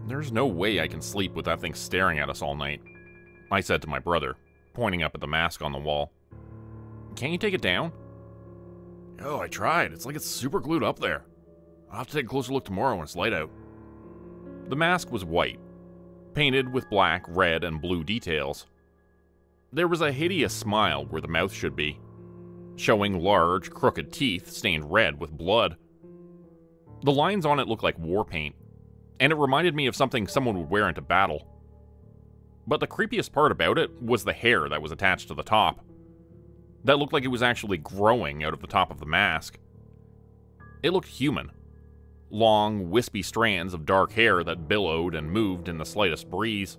There's no way I can sleep with that thing staring at us all night, I said to my brother, pointing up at the mask on the wall. Can't you take it down? Oh, I tried. It's like it's super glued up there. I'll have to take a closer look tomorrow when it's light out. The mask was white, painted with black, red, and blue details. There was a hideous smile where the mouth should be, showing large, crooked teeth stained red with blood. The lines on it looked like war paint, and it reminded me of something someone would wear into battle. But the creepiest part about it was the hair that was attached to the top. That looked like it was actually growing out of the top of the mask. It looked human. Long, wispy strands of dark hair that billowed and moved in the slightest breeze.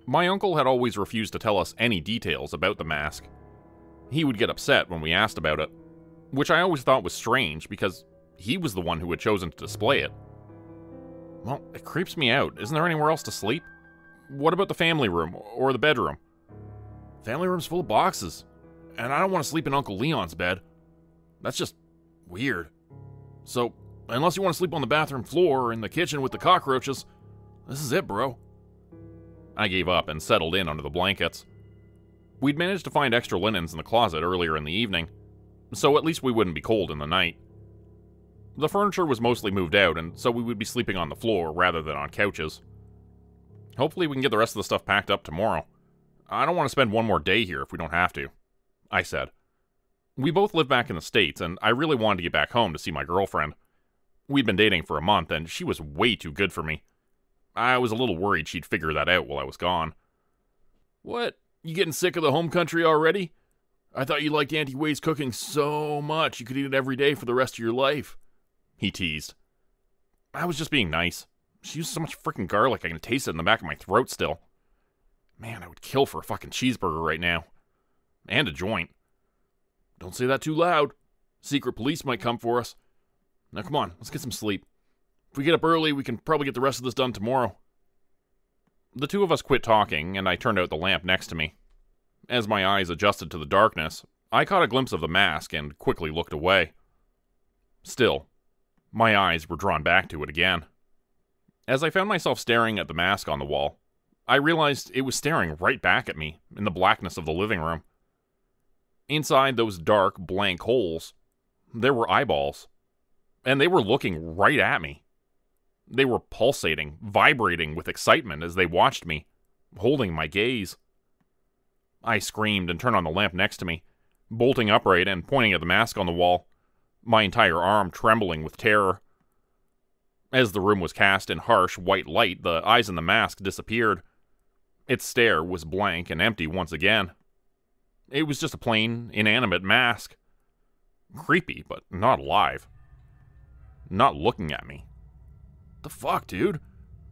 My uncle had always refused to tell us any details about the mask. He would get upset when we asked about it, which I always thought was strange because he was the one who had chosen to display it. Well, it creeps me out. Isn't there anywhere else to sleep? What about the family room or the bedroom? Family room's full of boxes, and I don't want to sleep in Uncle Leon's bed. That's just weird. So, unless you want to sleep on the bathroom floor or in the kitchen with the cockroaches, this is it, bro. I gave up and settled in under the blankets. We'd managed to find extra linens in the closet earlier in the evening, so at least we wouldn't be cold in the night. The furniture was mostly moved out, and so we would be sleeping on the floor rather than on couches. Hopefully we can get the rest of the stuff packed up tomorrow. I don't want to spend one more day here if we don't have to, I said. We both live back in the States, and I really wanted to get back home to see my girlfriend. We'd been dating for a month, and she was way too good for me. I was a little worried she'd figure that out while I was gone. What? You getting sick of the home country already? I thought you liked Auntie Way's cooking so much you could eat it every day for the rest of your life, he teased. I was just being nice. She used so much freaking garlic I can taste it in the back of my throat still. Man, I would kill for a fucking cheeseburger right now. And a joint. Don't say that too loud. Secret police might come for us. Now come on, let's get some sleep. If we get up early, we can probably get the rest of this done tomorrow. The two of us quit talking, and I turned out the lamp next to me. As my eyes adjusted to the darkness, I caught a glimpse of the mask and quickly looked away. Still, my eyes were drawn back to it again. As I found myself staring at the mask on the wall, I realized it was staring right back at me in the blackness of the living room. Inside those dark, blank holes, there were eyeballs, and they were looking right at me. They were pulsating, vibrating with excitement as they watched me, holding my gaze. I screamed and turned on the lamp next to me, bolting upright and pointing at the mask on the wall, my entire arm trembling with terror. As the room was cast in harsh white light, the eyes in the mask disappeared. Its stare was blank and empty once again. It was just a plain, inanimate mask. Creepy, but not alive. Not looking at me. The fuck, dude?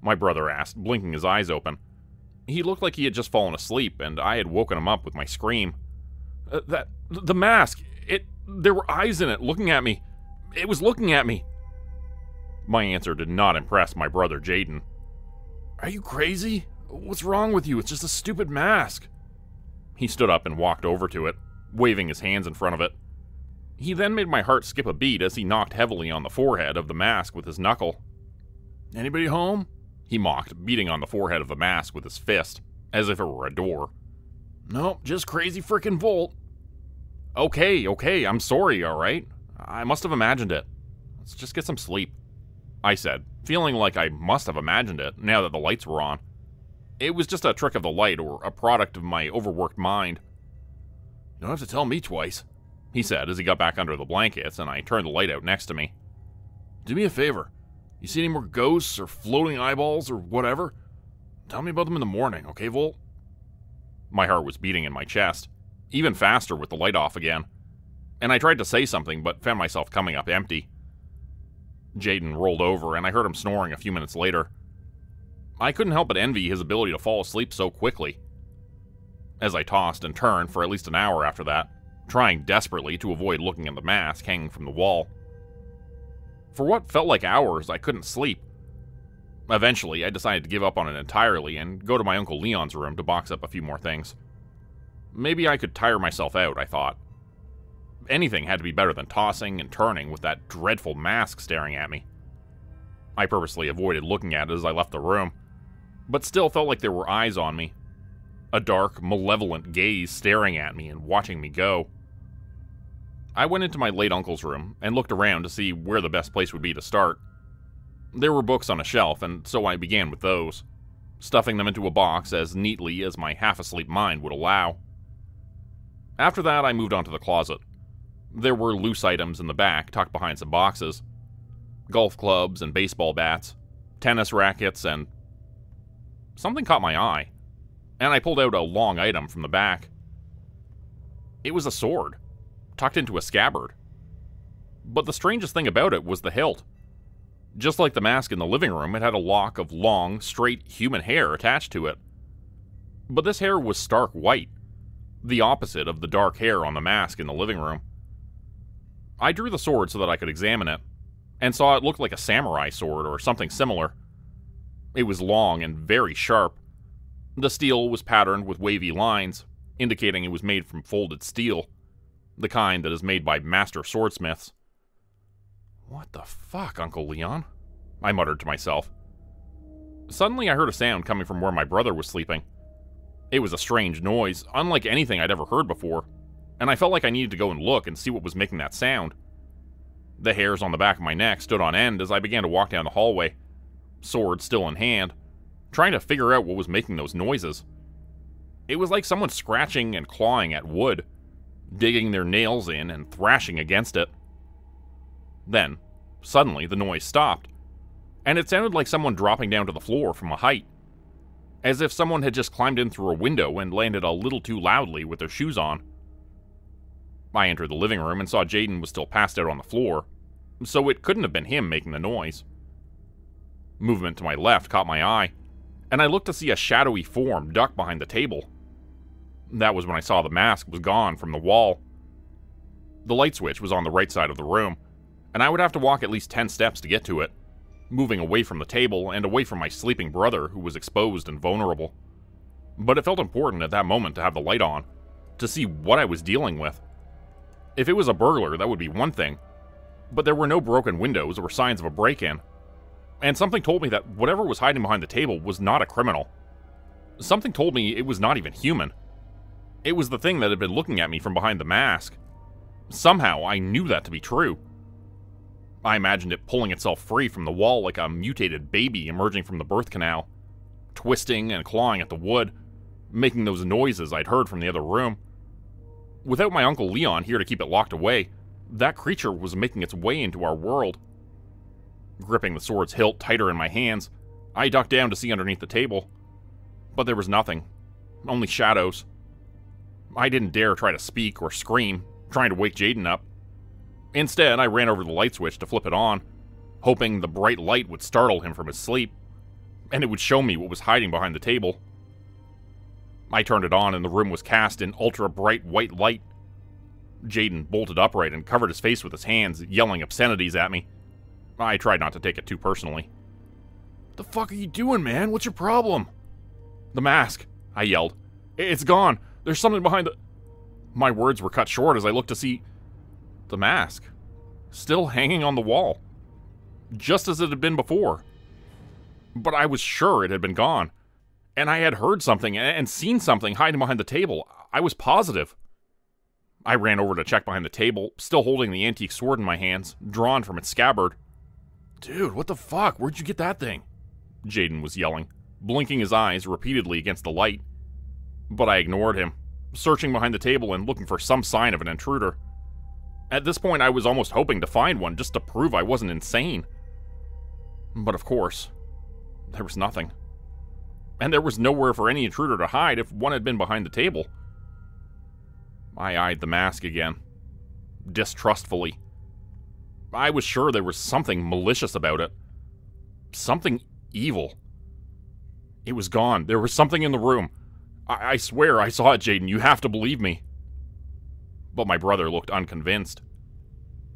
My brother asked, blinking his eyes open. He looked like he had just fallen asleep, and I had woken him up with my scream. The mask! There were eyes in it, looking at me. It was looking at me. My answer did not impress my brother Jaden. Are you crazy? What's wrong with you? It's just a stupid mask. He stood up and walked over to it, waving his hands in front of it. He then made my heart skip a beat as he knocked heavily on the forehead of the mask with his knuckle. Anybody home? He mocked, beating on the forehead of the mask with his fist, as if it were a door. Nope, just crazy frickin' Volt. Okay, I'm sorry, alright? I must have imagined it. Let's just get some sleep, I said, feeling like I must have imagined it now that the lights were on. It was just a trick of the light or a product of my overworked mind. You don't have to tell me twice, he said as he got back under the blankets and I turned the light out next to me. Do me a favor. You see any more ghosts or floating eyeballs or whatever? Tell me about them in the morning, okay, Volt? My heart was beating in my chest, even faster with the light off again, and I tried to say something but found myself coming up empty. Jaden rolled over and I heard him snoring a few minutes later. I couldn't help but envy his ability to fall asleep so quickly. As I tossed and turned for at least an hour after that, trying desperately to avoid looking at the mask hanging from the wall. For what felt like hours, I couldn't sleep. Eventually, I decided to give up on it entirely and go to my Uncle Leon's room to box up a few more things. Maybe I could tire myself out, I thought. Anything had to be better than tossing and turning with that dreadful mask staring at me. I purposely avoided looking at it as I left the room, but still felt like there were eyes on me. A dark, malevolent gaze staring at me and watching me go. I went into my late uncle's room and looked around to see where the best place would be to start. There were books on a shelf, and so I began with those, stuffing them into a box as neatly as my half-asleep mind would allow. After that, I moved on to the closet. There were loose items in the back, tucked behind some boxes. Golf clubs and baseball bats, tennis rackets, and... something caught my eye, and I pulled out a long item from the back. It was a sword, tucked into a scabbard. But the strangest thing about it was the hilt. Just like the mask in the living room, it had a lock of long, straight human hair attached to it. But this hair was stark white, the opposite of the dark hair on the mask in the living room. I drew the sword so that I could examine it, and saw it looked like a samurai sword or something similar. It was long and very sharp. The steel was patterned with wavy lines, indicating it was made from folded steel, the kind that is made by master swordsmiths. "What the fuck, Uncle Leon?" I muttered to myself. Suddenly I heard a sound coming from where my brother was sleeping. It was a strange noise, unlike anything I'd ever heard before, and I felt like I needed to go and look and see what was making that sound. The hairs on the back of my neck stood on end as I began to walk down the hallway, sword still in hand, trying to figure out what was making those noises. It was like someone scratching and clawing at wood, digging their nails in and thrashing against it. Then, suddenly, the noise stopped, and it sounded like someone dropping down to the floor from a height, as if someone had just climbed in through a window and landed a little too loudly with their shoes on. I entered the living room and saw Jaden was still passed out on the floor, so it couldn't have been him making the noise. Movement to my left caught my eye, and I looked to see a shadowy form duck behind the table. That was when I saw the mask was gone from the wall. The light switch was on the right side of the room, and I would have to walk at least 10 steps to get to it, moving away from the table and away from my sleeping brother who was exposed and vulnerable. But it felt important at that moment to have the light on, to see what I was dealing with. If it was a burglar, that would be one thing, but there were no broken windows or signs of a break-in, and something told me that whatever was hiding behind the table was not a criminal. Something told me it was not even human. It was the thing that had been looking at me from behind the mask. Somehow, I knew that to be true. I imagined it pulling itself free from the wall like a mutated baby emerging from the birth canal, twisting and clawing at the wood, making those noises I'd heard from the other room. Without my Uncle Leon here to keep it locked away, that creature was making its way into our world. Gripping the sword's hilt tighter in my hands, I ducked down to see underneath the table. But there was nothing. Only shadows. I didn't dare try to speak or scream, trying to wake Jaden up. Instead, I ran over to the light switch to flip it on, hoping the bright light would startle him from his sleep, and it would show me what was hiding behind the table. I turned it on and the room was cast in ultra-bright white light. Jaden bolted upright and covered his face with his hands, yelling obscenities at me. I tried not to take it too personally. "The fuck are you doing, man? What's your problem?" "The mask," I yelled. "It's gone. There's something behind the..." My words were cut short as I looked to see the mask, still hanging on the wall, just as it had been before. But I was sure it had been gone, and I had heard something and seen something hiding behind the table. I was positive. I ran over to check behind the table, still holding the antique sword in my hands, drawn from its scabbard. "Dude, what the fuck? Where'd you get that thing?" Jaden was yelling, blinking his eyes repeatedly against the light. But I ignored him, searching behind the table and looking for some sign of an intruder. At this point, I was almost hoping to find one just to prove I wasn't insane. But of course, there was nothing. And there was nowhere for any intruder to hide if one had been behind the table. I eyed the mask again, distrustfully. I was sure there was something malicious about it. Something evil. It was gone. There was something in the room. I swear I saw it, Jaden. You have to believe me. But my brother looked unconvinced.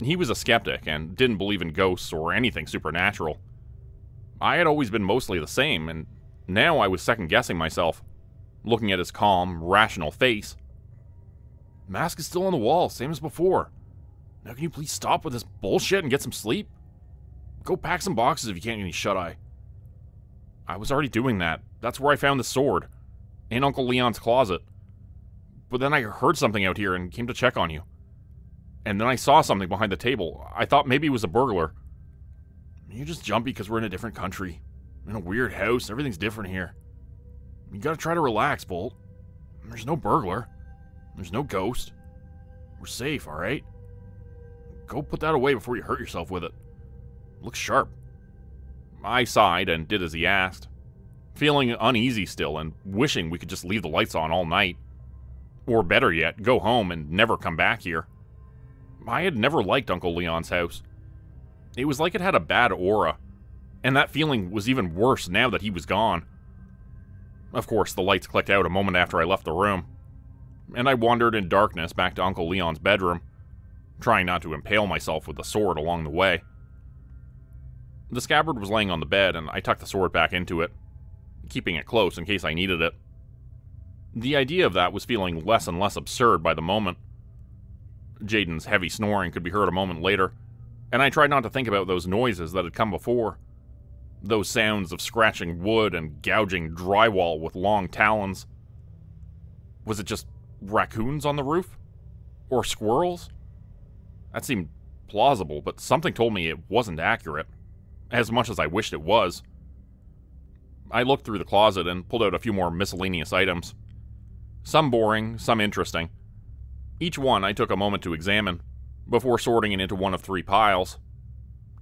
He was a skeptic and didn't believe in ghosts or anything supernatural. I had always been mostly the same, and now I was second-guessing myself, looking at his calm, rational face. "Mask is still on the wall, same as before. Now can you please stop with this bullshit and get some sleep?" Go pack some boxes if you can't get any shut-eye. I was already doing that. That's where I found the sword. In Uncle Leon's closet. But then I heard something out here and came to check on you. And then I saw something behind the table. I thought maybe it was a burglar. You're just jumpy because we're in a different country. In a weird house. Everything's different here. You gotta try to relax, Bolt. There's no burglar. There's no ghost. We're safe, alright? Go put that away before you hurt yourself with it. Looks sharp. I sighed and did as he asked, feeling uneasy still and wishing we could just leave the lights on all night. Or better yet, go home and never come back here. I had never liked Uncle Leon's house. It was like it had a bad aura, and that feeling was even worse now that he was gone. Of course, the lights clicked out a moment after I left the room, and I wandered in darkness back to Uncle Leon's bedroom, trying not to impale myself with the sword along the way. The scabbard was laying on the bed, and I tucked the sword back into it, keeping it close in case I needed it. The idea of that was feeling less and less absurd by the moment. Jaden's heavy snoring could be heard a moment later, and I tried not to think about those noises that had come before. Those sounds of scratching wood and gouging drywall with long talons. Was it just raccoons on the roof? Or squirrels? That seemed plausible, but something told me it wasn't accurate, as much as I wished it was. I looked through the closet and pulled out a few more miscellaneous items. Some boring, some interesting. Each one I took a moment to examine, before sorting it into one of three piles.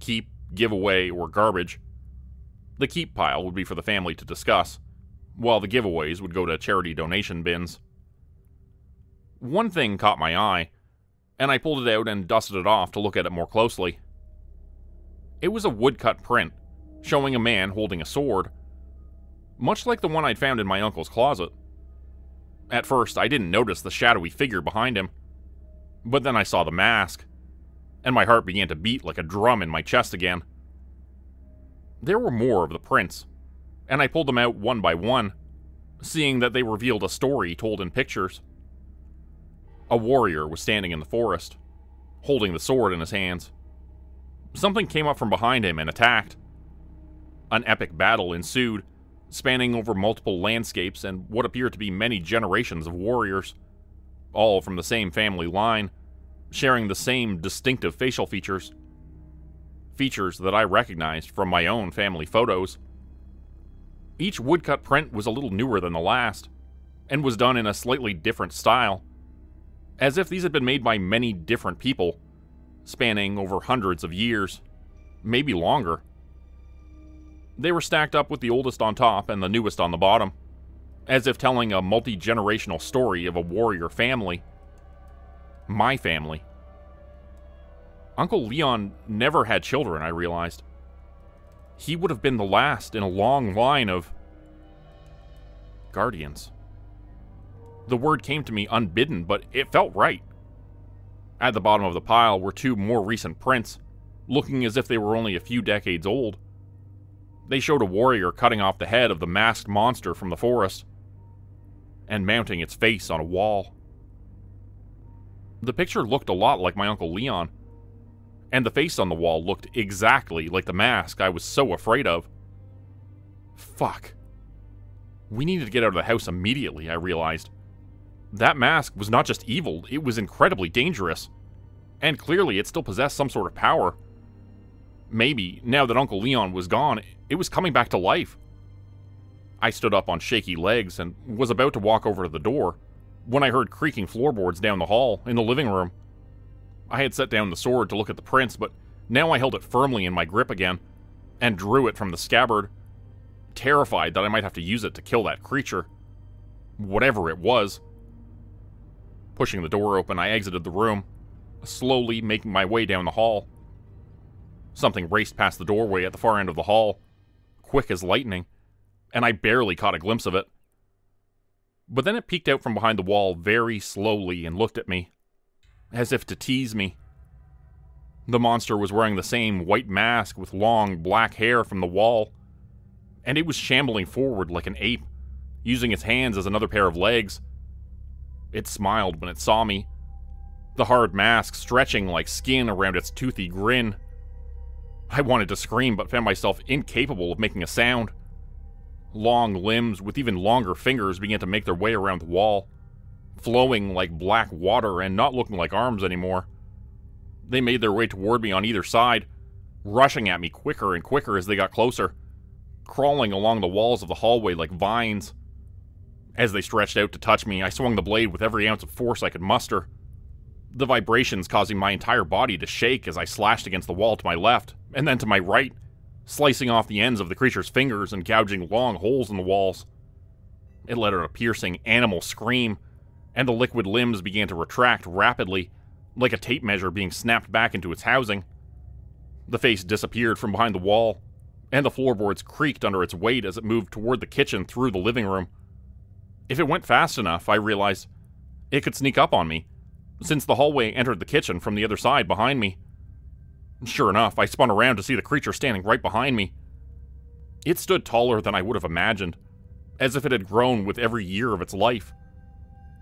Keep, giveaway, or garbage. The keep pile would be for the family to discuss, while the giveaways would go to charity donation bins. One thing caught my eye, and I pulled it out and dusted it off to look at it more closely. It was a woodcut print, showing a man holding a sword, much like the one I'd found in my uncle's closet. At first, I didn't notice the shadowy figure behind him, but then I saw the mask, and my heart began to beat like a drum in my chest again. There were more of the prints, and I pulled them out one by one, seeing that they revealed a story told in pictures. A warrior was standing in the forest, holding the sword in his hands. Something came up from behind him and attacked. An epic battle ensued, spanning over multiple landscapes and what appeared to be many generations of warriors, all from the same family line, sharing the same distinctive facial features. Features that I recognized from my own family photos. Each woodcut print was a little newer than the last, and was done in a slightly different style, as if these had been made by many different people, spanning over hundreds of years, maybe longer. They were stacked up with the oldest on top and the newest on the bottom, as if telling a multi-generational story of a warrior family. My family. Uncle Leon never had children, I realized. He would have been the last in a long line of guardians. The word came to me unbidden, but it felt right. At the bottom of the pile were two more recent prints, looking as if they were only a few decades old. They showed a warrior cutting off the head of the masked monster from the forest, and mounting its face on a wall. The picture looked a lot like my Uncle Leon, and the face on the wall looked exactly like the mask I was so afraid of. Fuck. We needed to get out of the house immediately, I realized. That mask was not just evil, it was incredibly dangerous. And clearly it still possessed some sort of power. Maybe, now that Uncle Leon was gone, it was coming back to life. I stood up on shaky legs and was about to walk over to the door, when I heard creaking floorboards down the hall, in the living room. I had set down the sword to look at the prints, but now I held it firmly in my grip again, and drew it from the scabbard, terrified that I might have to use it to kill that creature. Whatever it was. Pushing the door open, I exited the room, slowly making my way down the hall. Something raced past the doorway at the far end of the hall, quick as lightning, and I barely caught a glimpse of it. But then it peeked out from behind the wall very slowly and looked at me, as if to tease me. The monster was wearing the same white mask with long black hair from the wall, and it was shambling forward like an ape, using its hands as another pair of legs. It smiled when it saw me, the hard mask stretching like skin around its toothy grin. I wanted to scream, but found myself incapable of making a sound. Long limbs with even longer fingers began to make their way around the wall, flowing like black water and not looking like arms anymore. They made their way toward me on either side, rushing at me quicker and quicker as they got closer, crawling along the walls of the hallway like vines. As they stretched out to touch me, I swung the blade with every ounce of force I could muster, the vibrations causing my entire body to shake as I slashed against the wall to my left, and then to my right, slicing off the ends of the creature's fingers and gouging long holes in the walls. It let out a piercing animal scream, and the liquid limbs began to retract rapidly, like a tape measure being snapped back into its housing. The face disappeared from behind the wall, and the floorboards creaked under its weight as it moved toward the kitchen through the living room. If it went fast enough, I realized, it could sneak up on me, since the hallway entered the kitchen from the other side behind me. Sure enough, I spun around to see the creature standing right behind me. It stood taller than I would have imagined, as if it had grown with every year of its life.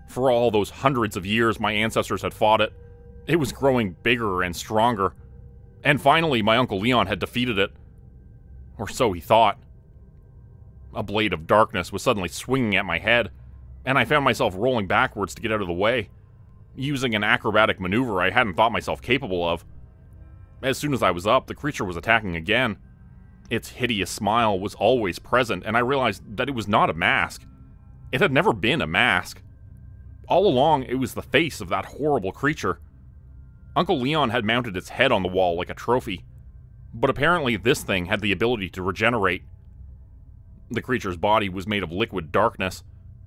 For all those hundreds of years my ancestors had fought it, it was growing bigger and stronger, and finally my Uncle Leon had defeated it. Or so he thought. A blade of darkness was suddenly swinging at my head, and I found myself rolling backwards to get out of the way, using an acrobatic maneuver I hadn't thought myself capable of. As soon as I was up, the creature was attacking again. Its hideous smile was always present, and I realized that it was not a mask. It had never been a mask. All along, it was the face of that horrible creature. Uncle Leon had mounted its head on the wall like a trophy, but apparently this thing had the ability to regenerate. The creature's body was made of liquid darkness,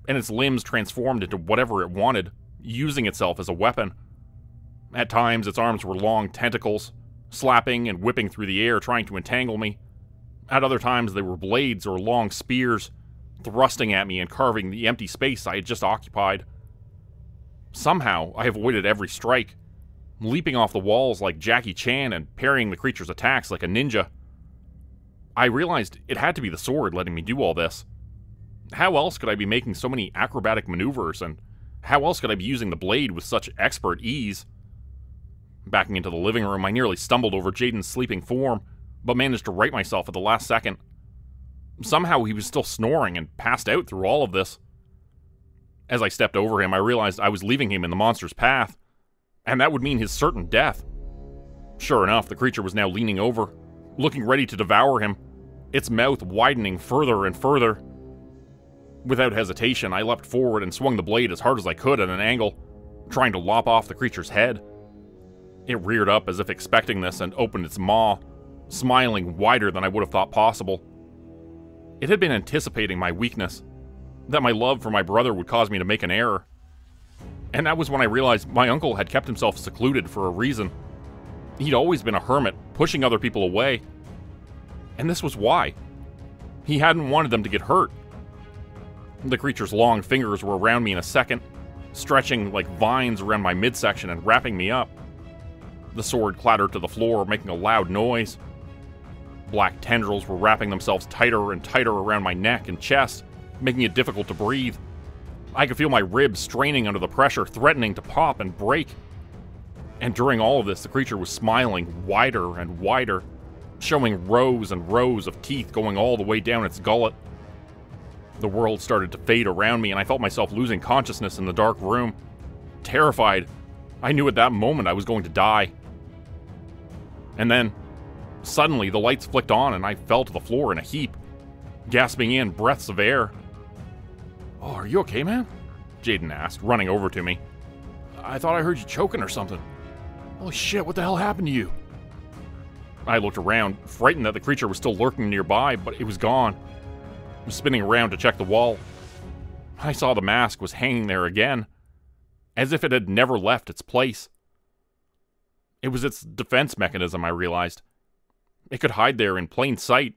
and its limbs transformed into whatever it wanted, using itself as a weapon. At times, its arms were long tentacles, slapping and whipping through the air trying to entangle me. At other times, they were blades or long spears, thrusting at me and carving the empty space I had just occupied. Somehow, I avoided every strike, leaping off the walls like Jackie Chan and parrying the creature's attacks like a ninja. I realized it had to be the sword letting me do all this. How else could I be making so many acrobatic maneuvers, and how else could I be using the blade with such expert ease? Backing into the living room, I nearly stumbled over Jaden's sleeping form, but managed to right myself at the last second. Somehow he was still snoring and passed out through all of this. As I stepped over him, I realized I was leaving him in the monster's path, and that would mean his certain death. Sure enough, the creature was now leaning over, looking ready to devour him, its mouth widening further and further. Without hesitation, I leapt forward and swung the blade as hard as I could at an angle, trying to lop off the creature's head. It reared up as if expecting this and opened its maw, smiling wider than I would have thought possible. It had been anticipating my weakness, that my love for my brother would cause me to make an error. And that was when I realized my uncle had kept himself secluded for a reason. He'd always been a hermit, pushing other people away. And this was why. He hadn't wanted them to get hurt. The creature's long fingers were around me in a second, stretching like vines around my midsection and wrapping me up. The sword clattered to the floor, making a loud noise. Black tendrils were wrapping themselves tighter and tighter around my neck and chest, making it difficult to breathe. I could feel my ribs straining under the pressure, threatening to pop and break. And during all of this, the creature was smiling wider and wider, showing rows and rows of teeth going all the way down its gullet. The world started to fade around me, and I felt myself losing consciousness in the dark room. Terrified, I knew at that moment I was going to die. And then, suddenly, the lights flicked on, and I fell to the floor in a heap, gasping in breaths of air. "Oh, are you okay, man?" Jaden asked, running over to me. "I thought I heard you choking or something. Holy shit, what the hell happened to you?" I looked around, frightened that the creature was still lurking nearby, but it was gone. Spinning around to check the wall, I saw the mask was hanging there again, as if it had never left its place. It was its defense mechanism, I realized. It could hide there in plain sight,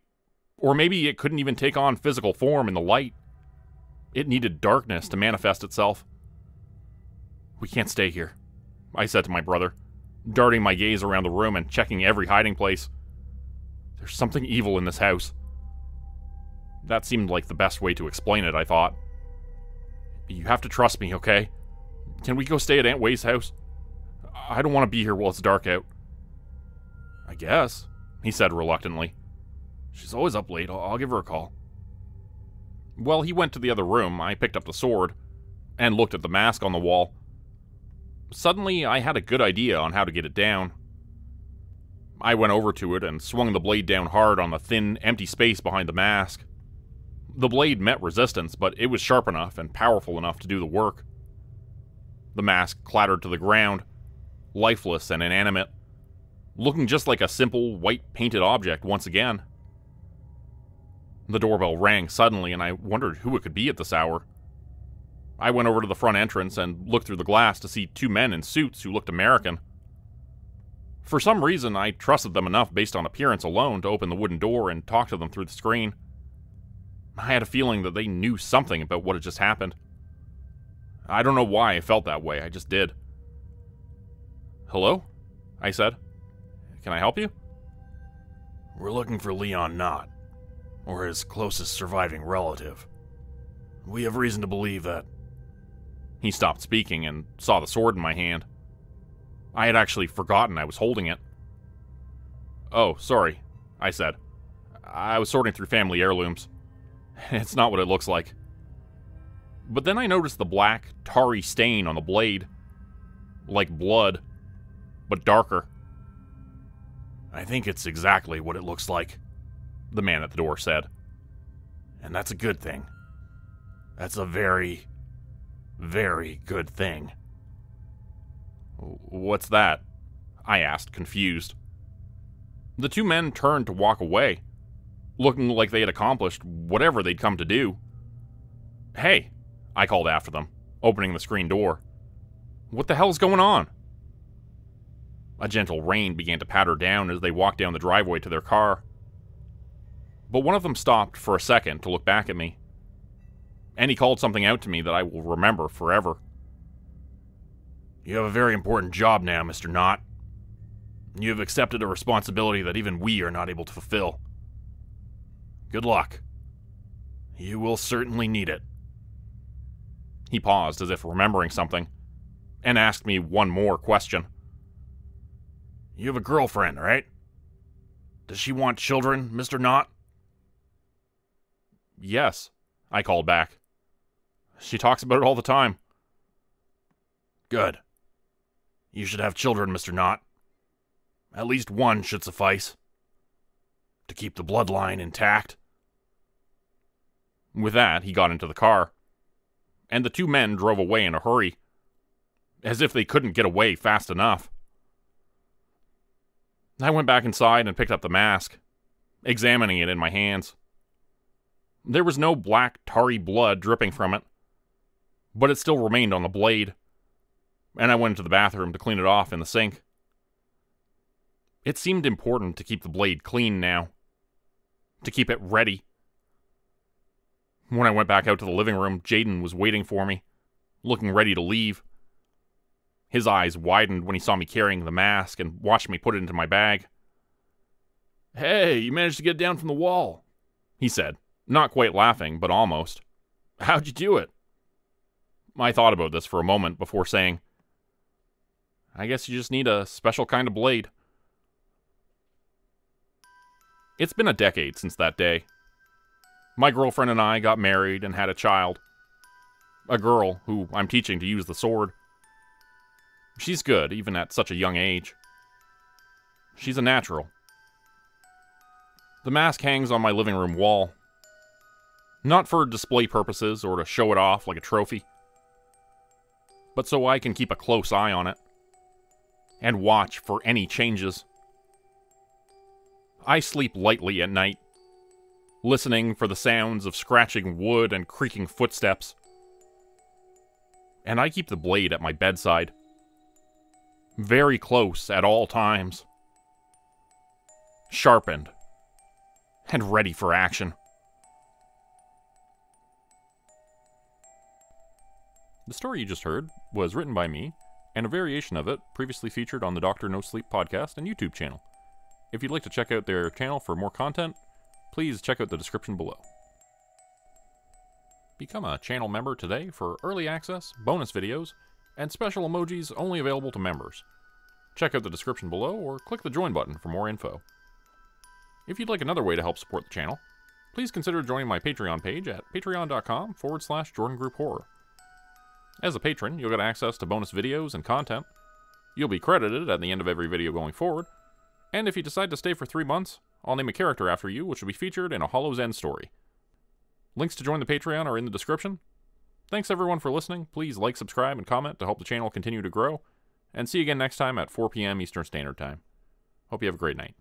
or maybe it couldn't even take on physical form in the light. It needed darkness to manifest itself. "We can't stay here," I said to my brother, darting my gaze around the room and checking every hiding place. "There's something evil in this house." That seemed like the best way to explain it, I thought. "You have to trust me, okay? Can we go stay at Aunt Way's house? I don't want to be here while it's dark out." "I guess. he said reluctantly. She's always up late. I'll give her a call. Well, he went to the other room. I picked up the sword and looked at the mask on the wall. Suddenly, I had a good idea on how to get it down. I went over to it and swung the blade down hard on the thin, empty space behind the mask. The blade met resistance, but it was sharp enough and powerful enough to do the work. The mask clattered to the ground, lifeless and inanimate, looking just like a simple, white-painted object once again. The doorbell rang suddenly, and I wondered who it could be at this hour. I went over to the front entrance and looked through the glass to see two men in suits who looked American. For some reason, I trusted them enough based on appearance alone to open the wooden door and talk to them through the screen. I had a feeling that they knew something about what had just happened. I don't know why I felt that way, I just did. "Hello?" I said. "Can I help you?" "We're looking for Leon Knott, or his closest surviving relative. We have reason to believe that..." He stopped speaking and saw the sword in my hand. I had actually forgotten I was holding it. "Oh, sorry," I said. "I was sorting through family heirlooms. It's not what it looks like." But then I noticed the black, tarry stain on the blade. Like blood, but darker. "I think it's exactly what it looks like," the man at the door said. "And that's a good thing. That's a very, very good thing." "What's that?" I asked, confused. The two men turned to walk away, looking like they had accomplished whatever they'd come to do. "Hey," I called after them, opening the screen door. "What the hell's going on?" A gentle rain began to patter down as they walked down the driveway to their car. But one of them stopped for a second to look back at me. And he called something out to me that I will remember forever. "You have a very important job now, Mr. Knott. You have accepted a responsibility that even we are not able to fulfill. Good luck. You will certainly need it." He paused as if remembering something, and asked me one more question. "You have a girlfriend, right? Does she want children, Mr. Knott?" "Yes," I called back. "She talks about it all the time." "Good. You should have children, Mr. Knott. At least one should suffice. To keep the bloodline intact." With that, he got into the car, and the two men drove away in a hurry, as if they couldn't get away fast enough. I went back inside and picked up the mask, examining it in my hands. There was no black, tarry blood dripping from it, but it still remained on the blade, and I went into the bathroom to clean it off in the sink. It seemed important to keep the blade clean now, to keep it ready. When I went back out to the living room, Jaden was waiting for me, looking ready to leave. His eyes widened when he saw me carrying the mask and watched me put it into my bag. "Hey, you managed to get down from the wall," he said, not quite laughing, but almost. "How'd you do it?" I thought about this for a moment before saying, "I guess you just need a special kind of blade." It's been a decade since that day. My girlfriend and I got married and had a child. A girl who I'm teaching to use the sword. She's good, even at such a young age. She's a natural. The mask hangs on my living room wall. Not for display purposes or to show it off like a trophy, but so I can keep a close eye on it and watch for any changes. I sleep lightly at night, listening for the sounds of scratching wood and creaking footsteps. And I keep the blade at my bedside, very close at all times, sharpened and ready for action. The story you just heard was written by me, and a variation of it previously featured on the Dr. Nosleep podcast and YouTube channel. If you'd like to check out their channel for more content, please check out the description below. Become a channel member today for early access, bonus videos, and special emojis only available to members. Check out the description below or click the join button for more info. If you'd like another way to help support the channel, please consider joining my Patreon page at patreon.com/JordanGroupeHorror. As a patron, you'll get access to bonus videos and content. You'll be credited at the end of every video going forward, and if you decide to stay for 3 months, I'll name a character after you which will be featured in a Hollow's End story. Links to join the Patreon are in the description. Thanks everyone for listening. Please like, subscribe, and comment to help the channel continue to grow, and see you again next time at 4 p.m. Eastern Standard Time. Hope you have a great night.